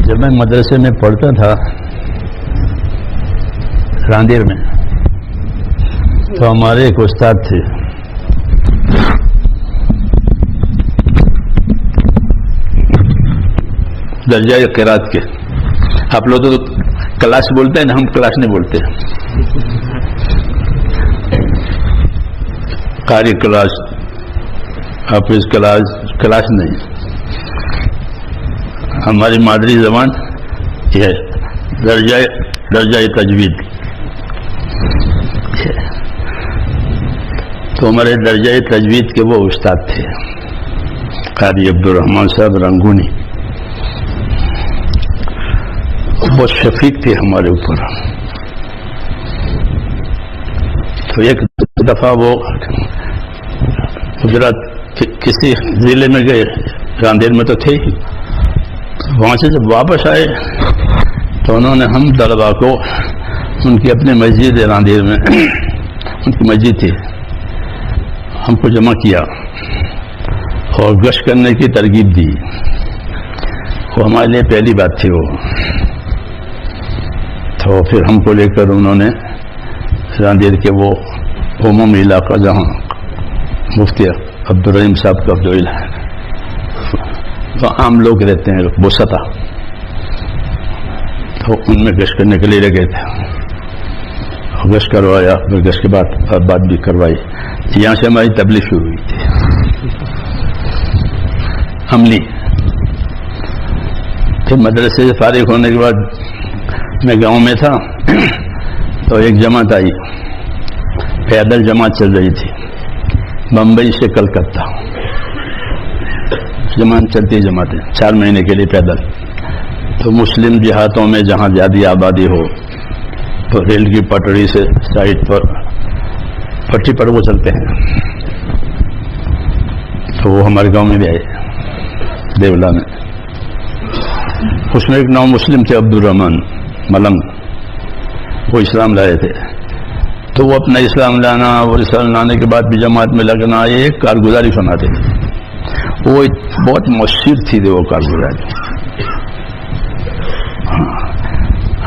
جب میں مدرسے میں پڑھتا تھا راندیر میں، تو ہمارے ایک استاد تھے، درجہ قرات کے. آپ لوگ تو کلاس بولتے ہیں نا، ہم کلاس نہیں بولتے، قاری کلاس، حافظ کلاس، کلاس نہیں. ہماری مادری زبان یہ ہے درجہ تجوید. تو ہمارے درجہ تجوید کے وہ استاد تھے قاری عبدالرحمن صاحب رنگونی. بہت شفیق تھے ہمارے اوپر. تو ایک دفعہ وہ گجرات کسی ضلع میں گئے، راندیر میں تو تھے ہی. وہاں سے جب واپس آئے تو انہوں نے ہم طلبا کو ان کی اپنی مسجد راندیر میں ان کی مسجد تھی، ہم کو جمع کیا اور گشت کرنے کی ترغیب دی. وہ ہمارے لیے پہلی بات تھی. وہ تو پھر ہم کو لے کر انہوں نے راندیر کے وہ عمومی علاقہ جہاں مفتی عبدالرحیم صاحب کا جو ہے تو عام لوگ رہتے ہیں بوسطہ، تو ان میں گشت کرنے کے لیے لے گئے تھے. گشت کروایا، پھر گشت کے بعد بات بھی کروائی. یہاں سے ہماری تبلیغ شروع ہوئی تھی عملی. پھر مدرسے سے فارغ ہونے کے بعد میں گاؤں میں تھا، تو ایک جماعت آئی، پیدل جماعت چل رہی تھی بمبئی سے کلکتہ. جماعت چلتی جماعتیں 4 مہینے کے لیے پیدل. تو مسلم دیہاتوں میں جہاں زیادہ آبادی ہو تو ریل کی پٹڑی سے سائڈ پر پٹری پر وہ چلتے ہیں. تو وہ ہمارے گاؤں میں بھی آئے دیولا میں. اس میں ایک نو مسلم تھے عبدالرحمن ملنگ، وہ اسلام لائے تھے. تو وہ اپنا اسلام لانا اور اسلام لانے کے بعد بھی جماعت میں لگنا یہ ایک کارگزاری سناتے تھے. وہ بہت مؤثر تھی وہ کارگزاری.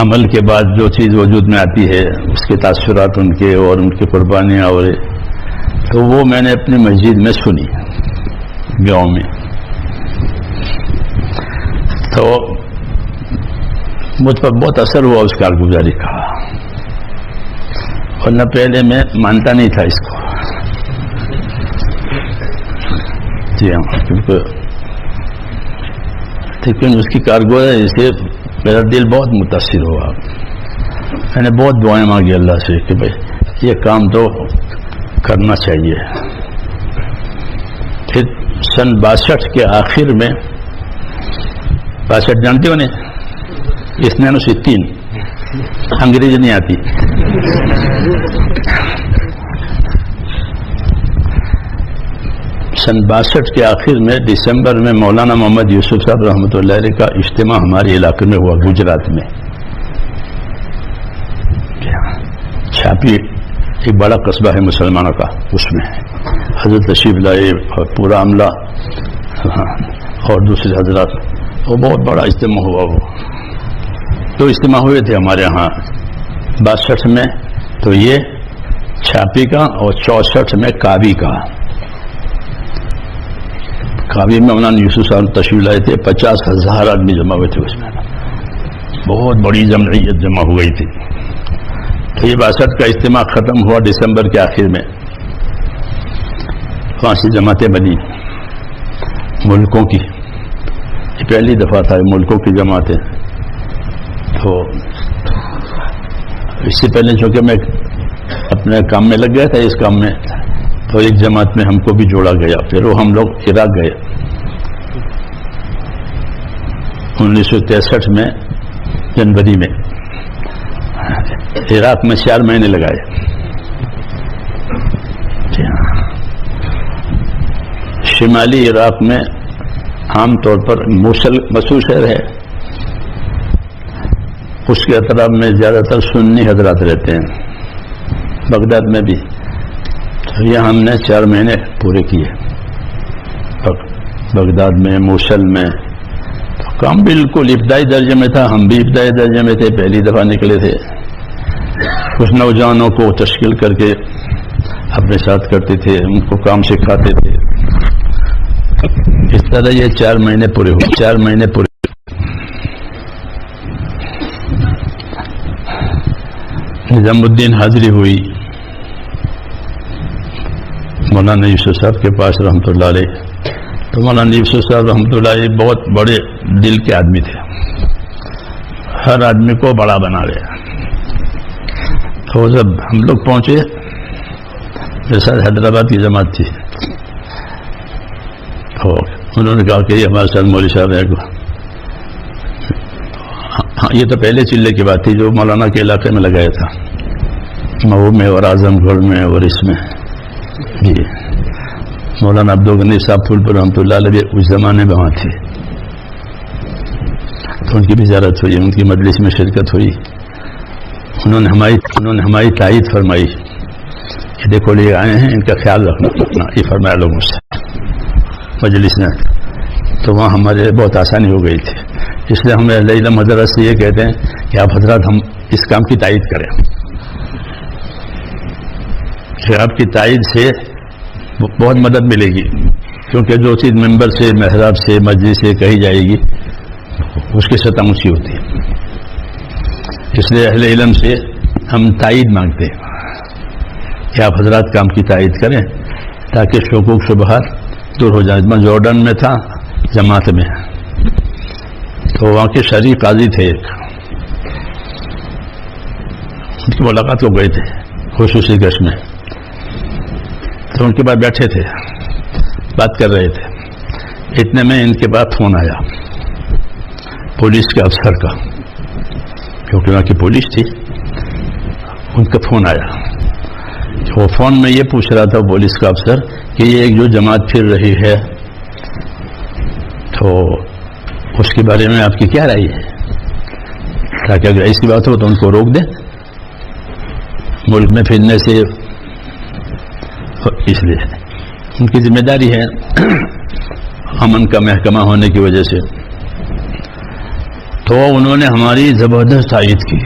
عمل کے بعد جو چیز وجود میں آتی ہے اس کے تاثرات ان کے اور ان کی قربانیاں، اور تو وہ میں نے اپنی مسجد میں سنی گاؤں میں. تو مجھ پر بہت اثر ہوا اس کارگزاری کا، اور نہ پہلے میں مانتا نہیں تھا اس کو. جی ہاں، لیکن اس کی کارگزاری سے میرا دل بہت متاثر ہوا. میں نے بہت دعائیں مانگی اللہ سے کہ بھائی یہ کام تو کرنا چاہیے. پھر سن 62 کے آخر میں، 62 جانتے ہو نہیں، اسنان 60 انگریزی نہیں آتی. سن 62 کے آخر میں دسمبر میں مولانا محمد یوسف صاحب رحمۃ اللہ علیہ کا اجتماع ہمارے علاقے میں ہوا گجرات میں. چھاپی ایک بڑا قصبہ ہے مسلمانوں کا، اس میں حضرت تشریف لائے اور پورا عملہ اور دوسرے حضرات. وہ بہت بڑا اجتماع ہوا. وہ دو اجتماع ہوئے تھے ہمارے ہاں 62 میں، تو یہ چھاپی کا، اور 64 میں کابی کا. کابی میں مولانا یوسف صاحب تشریف لائے تھے. 50,000 آدمی جمع ہوئے تھے. اس میں بہت بڑی جمعیت جمع ہو گئی تھی. تو یہ 62 کا اجتماع ختم ہوا دسمبر کے آخر میں. وہاں سے جماعتیں بنی ملکوں کی. یہ پہلی دفعہ تھا ملکوں کی جماعتیں. تو اس سے پہلے چونکہ میں اپنے کام میں لگ گیا تھا اس کام میں، تو ایک جماعت میں ہم کو بھی جوڑا گیا. پھر وہ ہم لوگ عراق گئے 1963 میں جنوری میں. عراق میں 4 مہینے لگائے. شمالی عراق میں عام طور پر موصل مشہور شہر ہے، اس کے اطراف میں زیادہ تر سنی حضرات رہتے ہیں. بغداد میں بھی. تو یہ ہم نے 4 مہینے پورے کیے بغداد میں، موصل میں. تو کام بالکل ابتدائی درجے میں تھا، ہم بھی ابتدائی درجے میں تھے، پہلی دفعہ نکلے تھے. کچھ نوجوانوں کو تشکیل کر کے اپنے ساتھ کرتے تھے، ان کو کام سکھاتے تھے. اس طرح یہ 4 مہینے پورے ہوئے. 4 مہینے پورے نظام الدین حاضری ہوئی مولانا یوسف صاحب کے پاس رحمۃ اللہ علیہ. تو مولانا یوسف صاحب رحمۃ اللہ علیہ بہت بڑے دل کے آدمی تھے، ہر آدمی کو بڑا بنا رہے. تو جب ہم لوگ پہنچے، میرے ساتھ حیدرآباد کی جماعت تھی، تو انہوں نے کہا کہ یہ ہمارے ساتھ مولوی صاحب ہے. یہ تو پہلے چلے کی بات تھی جو مولانا کے علاقے میں لگایا تھا، مئو میں اور اعظم گڑھ میں اور اس میں. جی مولانا عبدالغنی صاحب پھول پر رحمۃ اللہ علیہ اس زمانے میں وہاں تھے، تو ان کی بھی زیارت ہوئی، ان کی مجلس میں شرکت ہوئی. انہوں نے ہماری تائید فرمائی کہ دیکھو لے آئے ہیں، ان کا خیال رکھنا، یہ فرمایا لوگوں سے مجلس میں. تو وہاں ہمارے بہت آسانی ہو گئی تھی. اس لیے ہم اہل علم حضرت سے یہ کہتے ہیں کہ آپ حضرات ہم اس کام کی تائید کریں، کہ آپ کی تائید سے بہت مدد ملے گی، کیونکہ جو چیز ممبر سے، محراب سے، مسجد سے کہی جائے گی اس کی سطح اونچی ہوتی ہے. اس لیے اہل علم سے ہم تائید مانگتے ہیں کہ آپ حضرات کام کی تائید کریں تاکہ شکوک شبہات دور ہو جائیں. میں جارڈن میں تھا جماعت میں، تو وہاں کے شرعی قاضی تھے ایک، ان کی ملاقات کو گئے تھے خصوصی گشت میں. تو ان کے بعد بیٹھے تھے، بات کر رہے تھے. اتنے میں ان کے بعد فون آیا پولیس کے افسر کا، کیونکہ وہاں کی پولیس تھی. ان کا فون آیا، وہ فون میں یہ پوچھ رہا تھا پولیس کا افسر کہ یہ ایک جو جماعت پھر رہی ہے تو اس کے بارے میں آپ کی کیا رائے ہے، تاکہ اگر ایسی بات ہو تو ان کو روک دیں ملک میں پھرنے سے. اس لیے ان کی ذمہ داری ہے امن کا محکمہ ہونے کی وجہ سے. تو انہوں نے ہماری زبردست تائید کی.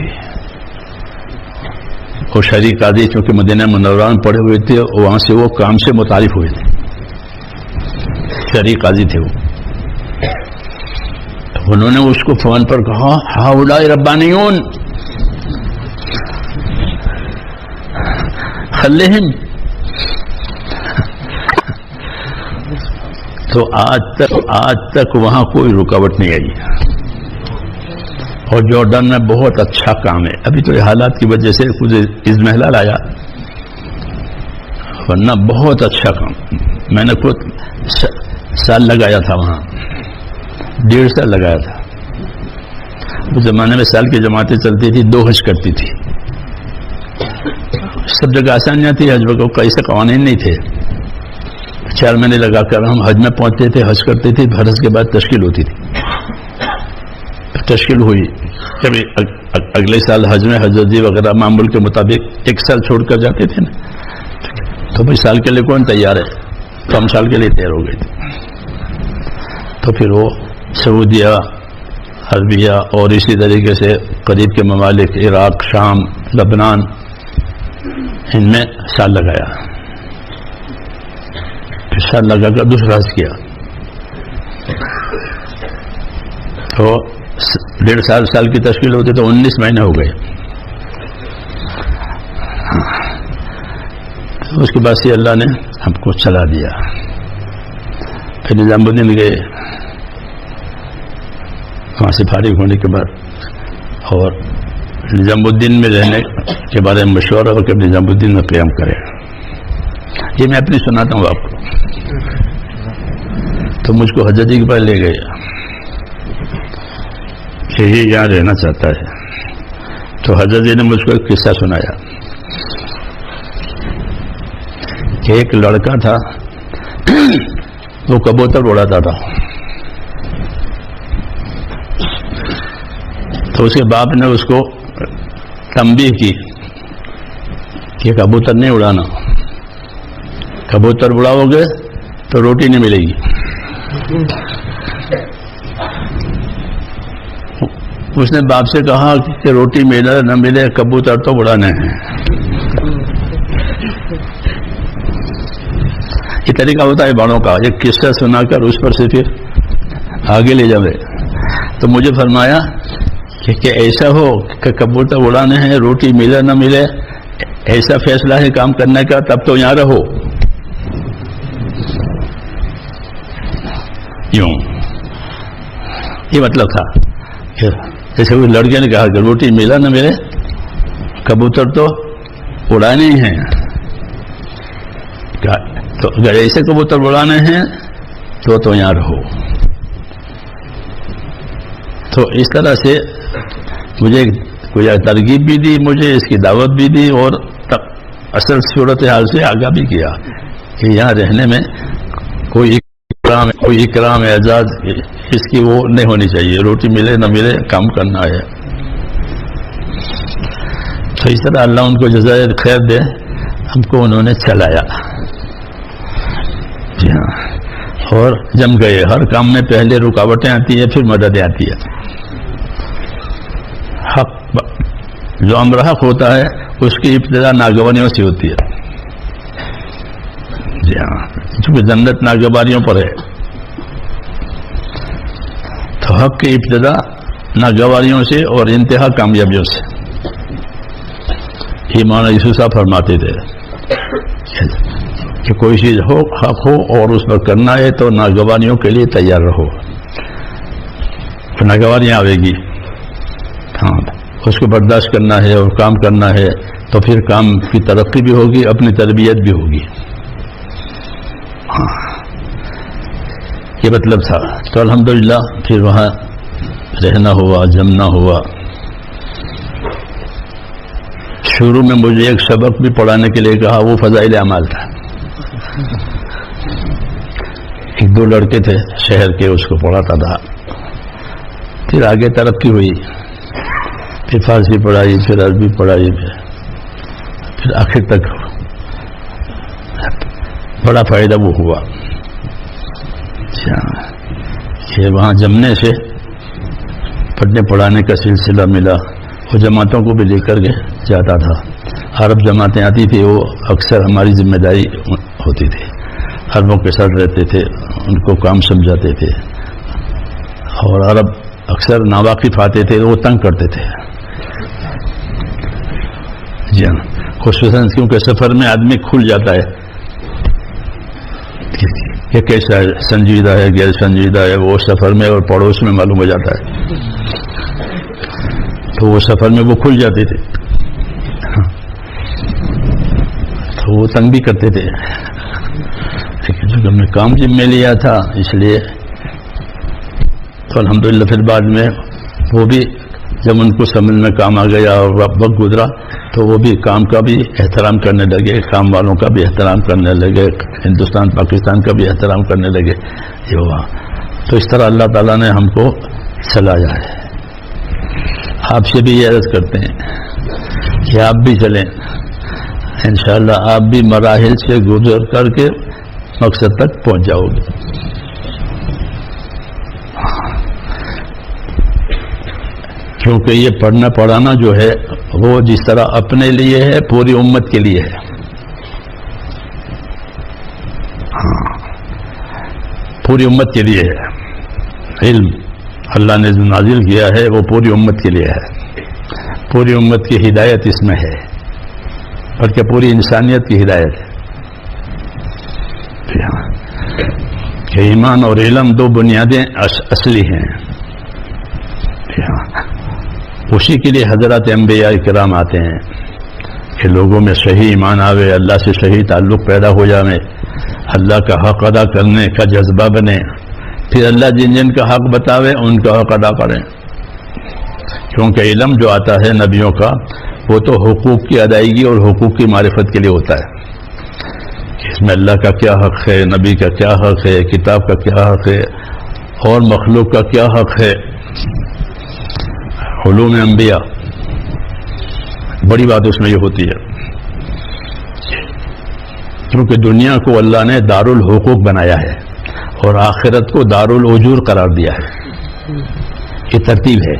وہ شرعی قاضی چونکہ مدینہ منورہ میں پڑے ہوئے تھے، وہاں سے وہ کام سے متعارف ہوئے تھے، شرعی قاضی تھے وہ. انہوں نے اس کو فون پر کہا ہؤلاء ربانیون خلیہم. تو آج تک وہاں کوئی رکاوٹ نہیں آئی، اور جارڈن میں بہت اچھا کام ہے. ابھی تو یہ حالات کی وجہ سے کچھ اضمحلال آیا، ورنہ بہت اچھا کام. میں نے خود سال لگایا تھا وہاں، 1.5 سال لگایا تھا. اس زمانے میں سال کی جماعتیں چلتی تھی، 2 حج کرتی تھی. سب جگہ آسانیاں تھی، حج وغیرہ کا ایسے قوانین نہیں تھے. 4 مہینے لگا کر ہم حج میں پہنچتے تھے، حج کرتے تھے، حج کے بعد تشکیل ہوتی تھی. تشکیل ہوئی، کبھی اگلے سال حج میں حجی وغیرہ معمول کے مطابق 1 سال چھوڑ کر جاتے تھے نا. تو بھائی سال کے لیے کون تیار ہے، تو ہم سال کے لیے تیار ہو گئے تھے. تو پھر وہ سعودیہ، عربیہ اور اسی طریقے سے قریب کے ممالک عراق، شام، لبنان، ان میں سال لگایا. پھر سال لگا کر دوسرا حج کیا. تو 1.5 سال کی تشکیل ہوتی تو 19 مہینے ہو گئے. اس کے بعد سے اللہ نے ہم کو چلا دیا. پھر نظام الدین گئے، وہاں سے فارغ ہونے کے بعد، اور نظام الدین میں رہنے کے بارے میں مشورہ ہو کہ نظام الدین میں قیام کرے. یہ میں اپنی سناتا ہوں آپ کو. تو مجھ کو حجاجی کے پاس لے گئے کہ یہ یہاں رہنا چاہتا ہے. تو حجاجی نے مجھ کو ایک قصہ سنایا کہ ایک لڑکا تھا، وہ کبوتر اڑاتا تھا. تو اس کے باپ نے اس کو تنبیہ کی کہ کبوتر نہیں اڑانا، کبوتر اڑاؤ گے تو روٹی نہیں ملے گی. اس نے باپ سے کہا کہ روٹی ملے نہ ملے کبوتر تو اڑانے ہیں. یہ طریقہ ہوتا ہے بڑوں کا، ایک قصہ سنا کر اس پر سے پھر آگے لے جاوے. تو مجھے فرمایا کہ ایسا ہو کہ کبوتر اڑانے ہیں، روٹی ملے نہ ملے، ایسا فیصلہ ہے کام کرنے کا، تب تو یہاں رہو. یوں یہ مطلب تھا کہ جیسے کوئی لڑکے نے کہا کہ روٹی ملا نہ ملے کبوتر تو اڑانے ہی ہیں، تو اگر ایسے کبوتر اڑانے ہیں تو یہاں رہو. تو اس طرح سے مجھے کوئی ترغیب بھی دی، مجھے اس کی دعوت بھی دی، اور اصل صورتحال سے آگاہ بھی کیا کہ یہاں رہنے میں کوئی اکرام اعزاز اس کی وہ نہیں ہونی چاہیے، روٹی ملے نہ ملے کام کرنا ہے. تو اس طرح اللہ ان کو جزائے خیر دے، ہم کو انہوں نے چلایا. جی ہاں، اور جم گئے. ہر کام میں پہلے رکاوٹیں آتی ہیں، پھر مددیں آتی ہیں. حق جو امر حق ہوتا ہے اس کی ابتدا ناگوانیوں سے ہوتی ہے. جی ہاں، چونکہ جنت ناگوانیوں پر ہے، تو حق کی ابتدا ناگوانیوں سے اور انتہا کامیابیوں سے. یہ مولانا یوسف صاحب فرماتے تھے کہ کوئی چیز ہو حق ہو اور اس پر کرنا ہے تو ناگوانیوں کے لیے تیار رہو. ناگوانیاں آئے گی، ہاں اس کو برداشت کرنا ہے اور کام کرنا ہے، تو پھر کام کی ترقی بھی ہوگی، اپنی تربیت بھی ہوگی. ہاں یہ مطلب تھا. تو الحمدللہ پھر وہاں رہنا ہوا، جمنا ہوا. شروع میں مجھے ایک سبق بھی پڑھانے کے لیے کہا، وہ فضائل اعمال تھا. ایک دو لڑکے تھے شہر کے، اس کو پڑھاتا تھا. پھر آگے ترقی ہوئی، پھر فارسی پڑھائی، پھر عربی پڑھائی، پھر آخر تک بڑا فائدہ وہ ہوا کہ وہاں جمنے سے پڑھنے پڑھانے کا سلسلہ ملا. وہ جماعتوں کو بھی لے کر کے جاتا تھا. عرب جماعتیں آتی تھی، وہ اکثر ہماری ذمہ داری ہوتی تھی. عربوں کے ساتھ رہتے تھے، ان کو کام سمجھاتے تھے، اور عرب اکثر ناواقف آتے تھے، وہ تنگ کرتے تھے. جی ہاں، خصوصاً کیونکہ سفر میں آدمی کھل جاتا ہے کہ کیسا ہے، سنجیدہ ہے غیر سنجیدہ ہے، وہ سفر میں اور پڑوس میں معلوم ہو جاتا ہے. تو وہ سفر میں وہ کھل جاتے تھے، تو وہ تنگ بھی کرتے تھے. لیکن جو ہم نے کام ذمہ لیا تھا، اس لیے تو الحمدللہ پھر بعد میں وہ بھی جب ان کو سمجھ میں کام آ گیا اور وقت گزرا، تو وہ بھی کام کا بھی احترام کرنے لگے، کام والوں کا بھی احترام کرنے لگے، ہندوستان پاکستان کا بھی احترام کرنے لگے. یہ ہوا. تو اس طرح اللہ تعالیٰ نے ہم کو چلایا ہے. آپ سے بھی یہ عرض کرتے ہیں کہ آپ بھی چلیں، انشاءاللہ آپ بھی مراحل سے گزر کر کے مقصد تک پہنچ جاؤ گے. کیونکہ یہ پڑھنا پڑھانا جو ہے وہ جس طرح اپنے لیے ہے، پوری امت کے لیے ہے. ہاں، پوری امت کے لیے ہے. علم اللہ نے جو نازل کیا ہے وہ پوری امت کے لیے ہے. پوری امت کی ہدایت اس میں ہے، بلکہ پوری انسانیت کی ہدایت ہے. کہ ایمان اور علم دو بنیادیں اصلی ہیں. اسی کے لیے حضرات انبیاء کرام آتے ہیں کہ لوگوں میں صحیح ایمان آوے، اللہ سے صحیح تعلق پیدا ہو جائے، اللہ کا حق ادا کرنے کا جذبہ بنے، پھر اللہ جن جن کا حق بتاوے ان کا حق ادا کریں. کیونکہ علم جو آتا ہے نبیوں کا، وہ تو حقوق کی ادائیگی اور حقوق کی معرفت کے لیے ہوتا ہے. اس میں اللہ کا کیا حق ہے، نبی کا کیا حق ہے، کتاب کا کیا حق ہے، اور مخلوق کا کیا حق ہے. علوم انبیاء بڑی بات اس میں یہ ہوتی ہے، کیونکہ دنیا کو اللہ نے دار الحقوق بنایا ہے اور آخرت کو دار الاجور قرار دیا ہے. یہ ترتیب ہے.